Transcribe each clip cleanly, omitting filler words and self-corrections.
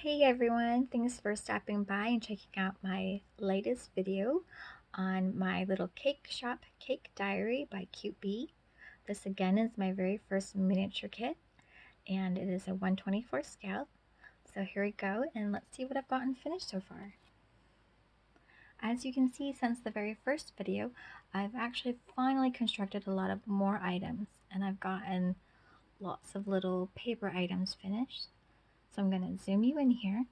Hey everyone, thanks for stopping by and checking out my latest video on my little cake shop cake diary by Cute Bee. This again is my very first miniature kit and it is a 1/24 scale. So here we go and let's see what I've gotten finished so far. As you can see, since the very first video, I've actually finally constructed a lot of more items and I've gotten lots of little paper items finished. So I'm going to zoom you in here.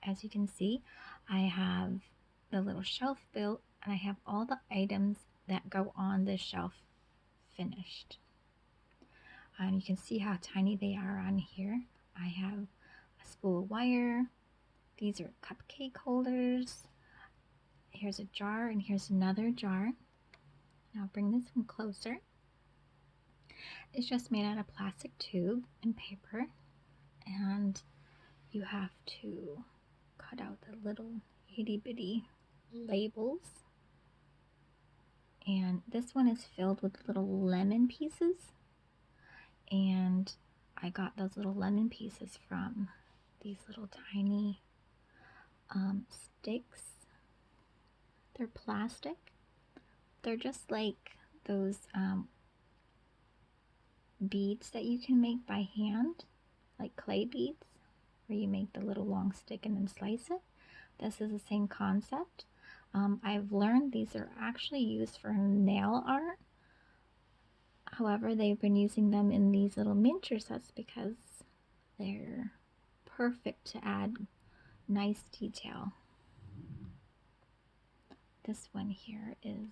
As you can see, I have the little shelf built and I have all the items that go on this shelf finished. You can see how tiny they are on here. I have a spool of wire. These are cupcake holders. Here's a jar and here's another jar. Now I'll bring this one closer. It's just made out of plastic tube and paper, and you have to cut out the little itty bitty labels. And this one is filled with little lemon pieces, and I got those little lemon pieces from these little tiny sticks. They're plastic. They're just like those beads that you can make by hand, like clay beads, where you make the little long stick and then slice it. This is the same concept. I've learned these are actually used for nail art. However, they've been using them in these little miniature sets because they're perfect to add nice detail. This one here is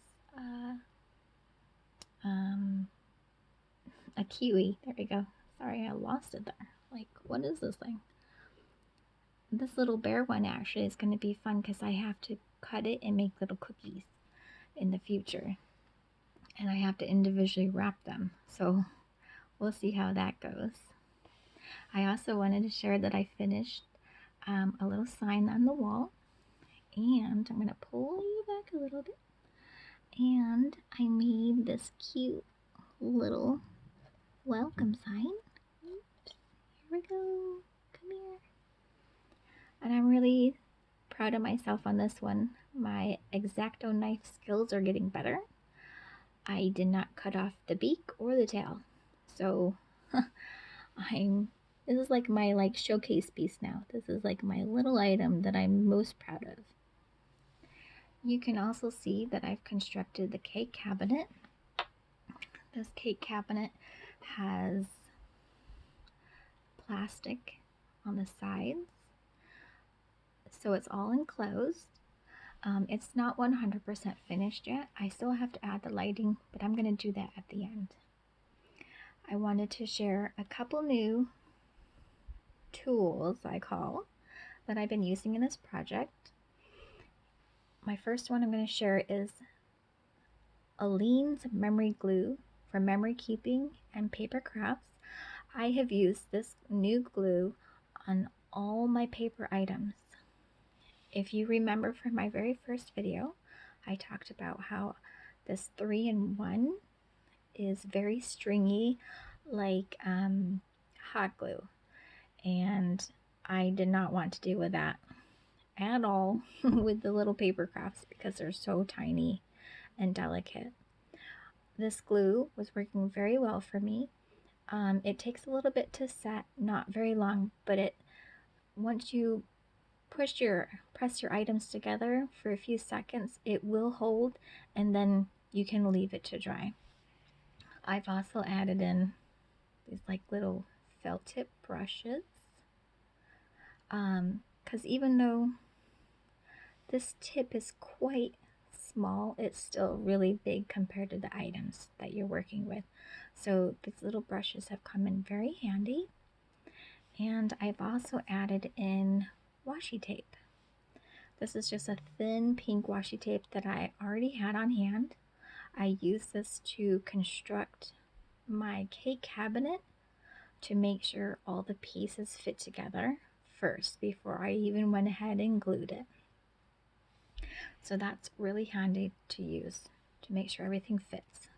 a kiwi. There we go. Sorry, I lost it there. Like, what is this thing? This little bear one actually is going to be fun because I have to cut it and make little cookies in the future. And I have to individually wrap them. So we'll see how that goes. I also wanted to share that I finished a little sign on the wall. And I'm going to pull you back a little bit. And I made this cute little welcome sign. Oops, here we go. Come here. And I'm really proud of myself on this one. My X-Acto knife skills are getting better. I did not cut off the beak or the tail. So this is like my showcase piece now. This is like my little item that I'm most proud of. You can also see that I've constructed the cake cabinet. This cake cabinet has plastic on the sides, so it's all enclosed. It's not 100% finished yet. I still have to add the lighting, but I'm going to do that at the end. I wanted to share a couple new tools, I call, that I've been using in this project. My first one I'm going to share is Aleene's Memory Glue for memory keeping and paper crafts. I have used this new glue on all my paper items. If you remember from my very first video, I talked about how this 3-in-1 is very stringy, like hot glue, and I did not want to deal with that at all with the little paper crafts because they're so tiny and delicate. This glue was working very well for me. It takes a little bit to set, not very long, but once you press your items together for a few seconds, it will hold, and then you can leave it to dry. I've also added in these like little felt tip brushes, because even though this tip is quite small, it's still really big compared to the items that you're working with. So these little brushes have come in very handy. And I've also added in washi tape. This is just a thin pink washi tape that I already had on hand. I used this to construct my cake cabinet to make sure all the pieces fit together first before I even went ahead and glued it. So that's really handy to use to make sure everything fits.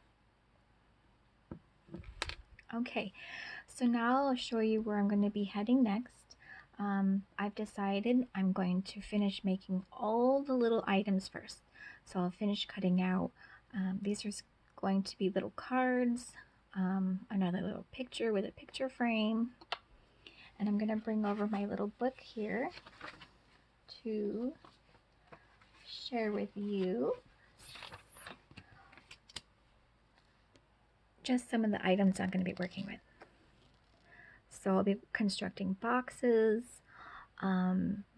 Okay, so now I'll show you where I'm going to be heading next. I've decided I'm going to finish making all the little items first. So I'll finish cutting out, these are going to be little cards, another little picture with a picture frame, and I'm going to bring over my little book here to share with you just some of the items I'm going to be working with. So I'll be constructing boxes,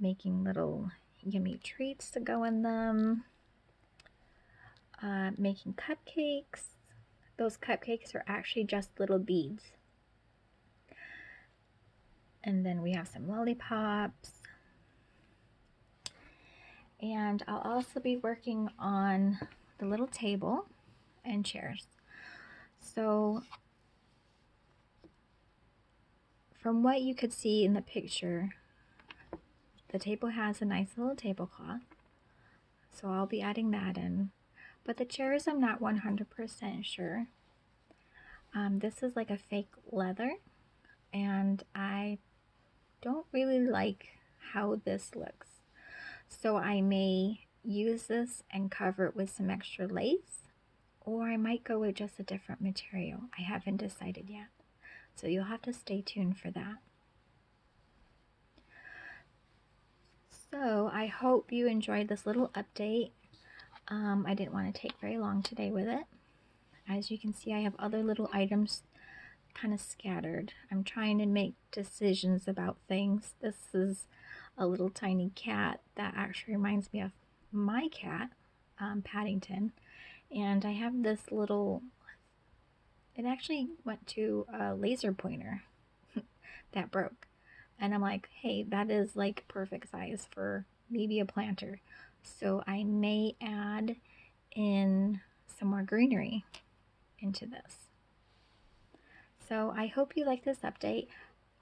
making little yummy treats to go in them, making cupcakes. Those cupcakes are actually just little beads. And then we have some lollipops. And I'll also be working on the little table and chairs. So from what you could see in the picture, the table has a nice little tablecloth. So I'll be adding that in. But the chairs, I'm not 100% sure. This is like a fake leather, and I don't really like how this looks. So I may use this and cover it with some extra lace, or I might go with just a different material. I haven't decided yet. So you'll have to stay tuned for that. So I hope you enjoyed this little update. I didn't want to take very long today with it. As you can see, I have other little items kind of scattered. I'm trying to make decisions about things. This is a little tiny cat that actually reminds me of my cat, Paddington. And I have this little, it actually went to a laser pointer that broke. And I'm like, hey, that is like perfect size for maybe a planter. So I may add in some more greenery into this. So I hope you like this update.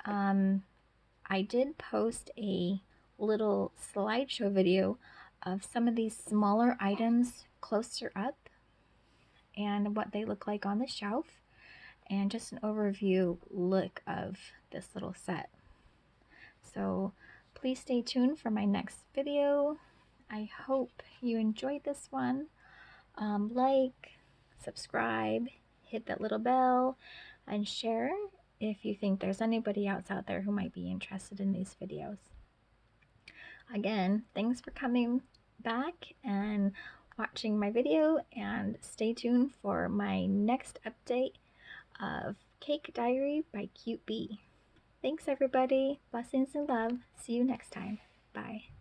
I did post a little slideshow video of some of these smaller items closer up and what they look like on the shelf, and just an overview look of this little set. So please stay tuned for my next video. I hope you enjoyed this one. Like, subscribe, hit that little bell, and share if you think there's anybody else out there who might be interested in these videos. Again, thanks for coming back and watching my video, and stay tuned for my next update of Cake Diary by Cute Bee. Thanks everybody. Blessings and love. See you next time. Bye.